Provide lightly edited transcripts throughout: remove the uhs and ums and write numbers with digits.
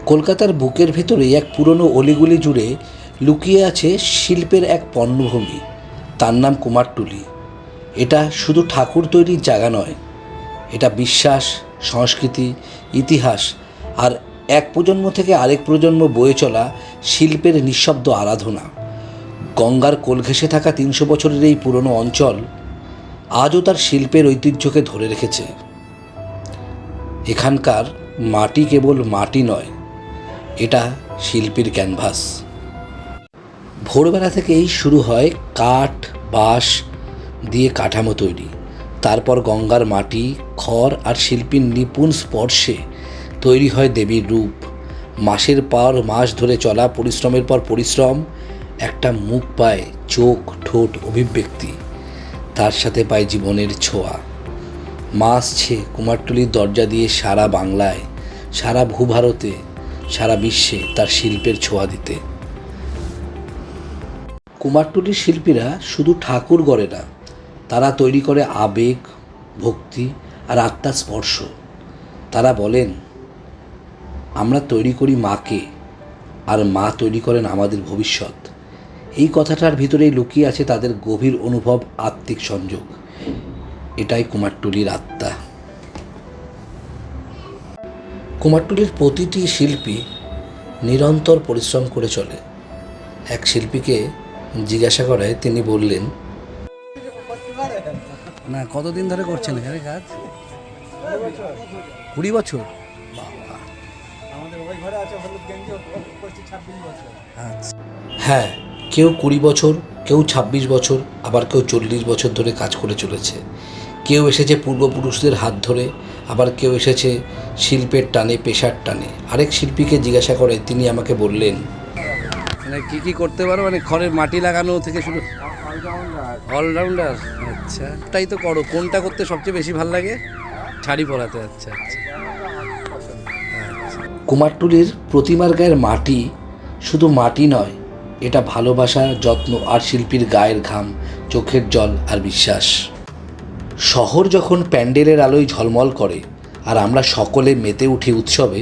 কলকাতার বুকের ভেতরে এক পুরনো অলিগলি জুড়ে লুকিয়ে আছে শিল্পের এক পণ্যভূমি। তার নাম কুমারটুলি। এটা শুধু ঠাকুর তৈরির জায়গা নয়, এটা বিশ্বাস, সংস্কৃতি, ইতিহাস আর এক প্রজন্ম থেকে আরেক প্রজন্ম বয়ে চলা শিল্পের নিঃশব্দ আরাধনা। গঙ্গার কোল ঘেঁষে থাকা 300 বছরের এই পুরনো অঞ্চল আজও তার শিল্পের ঐতিহ্যকে ধরে রেখেছে। এখানকার মাটি কেবল মাটি নয়, এটা শিল্পীর ক্যানভাস। ভোরবেলা থেকেই শুরু হয় কাঠ, বাঁশ দিয়ে কাঠামো তৈরি। তারপর গঙ্গার মাটি, খড় আর শিল্পীর নিপুণ স্পর্শে তৈরি হয় দেবীর রূপ। মাসের পর মাস ধরে চলা পরিশ্রমের পর পরিশ্রম একটা মুখ পায়, চোখ, ঠোঁট, অভিব্যক্তি। তার সাথে পায় জীবনের ছোঁয়া। মা আসছে কুমারটুলির দরজা দিয়ে সারা বাংলায়, সারা ভূভারতে, সারা বিশ্বে তার শিল্পের ছোঁয়া দিতে। কুমারটুলির শিল্পীরা শুধু ঠাকুর গড়ে না, তারা তৈরি করে আবেগ, ভক্তি আর আত্মার স্পর্শ। তারা বলেন, আমরা তৈরি করি মাকে, আর মা তৈরি করেন আমাদের ভবিষ্যৎ। এই কথাটার ভিতরেই লুকিয়ে আছে তাদের গভীর অনুভব, আত্মিক সংযোগ। এটাই কুমারটুলির আত্মা। কুমারটুলির প্রতিটি শিল্পী নিরন্তর পরিশ্রম করে চলে। এক শিল্পীকে জিজ্ঞাসা করায় তিনি বললেন, না, কতদিন ধরে করছেন এখানে কাজ? 20 বছর। হ্যাঁ, কেউ 20 বছর, কেউ 26 বছর, আবার কেউ 40 বছর ধরে কাজ করে চলেছে। কেউ এসেছে পূর্বপুরুষদের হাত ধরে, আবার কেউ এসেছে শিল্পের টানে, পেশার টানে। আরেক শিল্পীকে জিজ্ঞাসা করে তিনি আমাকে বললেন, মানে কী করতে পারো, মানে খড়ের মাটি লাগানো থেকে শুরু? অলরাউন্ডার। আচ্ছা, তাই তো করো। কোনটা করতে সবচেয়ে বেশি ভালো লাগে? শাড়ি পরাতে। আচ্ছা আচ্ছা। কুমারটুলির প্রতিমার গায়ের মাটি শুধু মাটি নয়, এটা ভালোবাসা, যত্ন আর শিল্পীর গায়ের ঘাম, চোখের জল আর বিশ্বাস। শহর যখন প্যান্ডেলের আলোয় ঝলমল করে আর আমরা সকলে মেতে উঠি উৎসবে,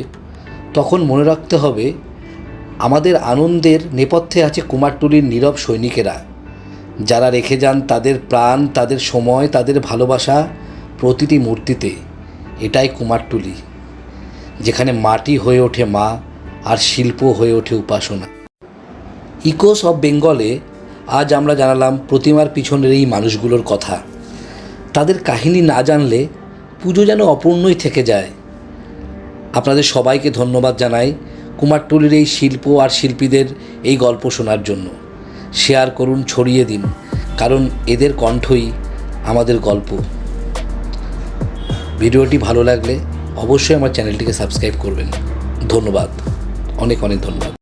তখন মনে রাখতে হবে আমাদের আনন্দের নেপথ্যে আছে কুমারটুলির নীরব সৈনিকেরা, যারা রেখে যান তাদের প্রাণ, তাদের সময়, তাদের ভালোবাসা প্রতিটি মূর্তিতে। এটাই কুমারটুলি, যেখানে মাটি হয়ে ওঠে মা আর শিল্প হয়ে ওঠে উপাসনা। ইকোস অফ বেঙ্গলে আজ আমরা জানালাম প্রতিমার পিছনের এই মানুষগুলোর কথা। তাদের কাহিনী না জানলে পুজো যেন অপূর্ণই থেকে যায়। আপনাদের সবাইকে ধন্যবাদ জানাই কুমারটুলির এই শিল্প আর শিল্পীদের এই গল্প শোনার জন্য। শেয়ার করুন, ছড়িয়ে দিন, কারণ এদের কণ্ঠই আমাদের গল্প। ভিডিওটি ভালো লাগলে অবশ্যই আমার চ্যানেলটিকে সাবস্ক্রাইব করবেন। ধন্যবাদ, অনেক অনেক ধন্যবাদ।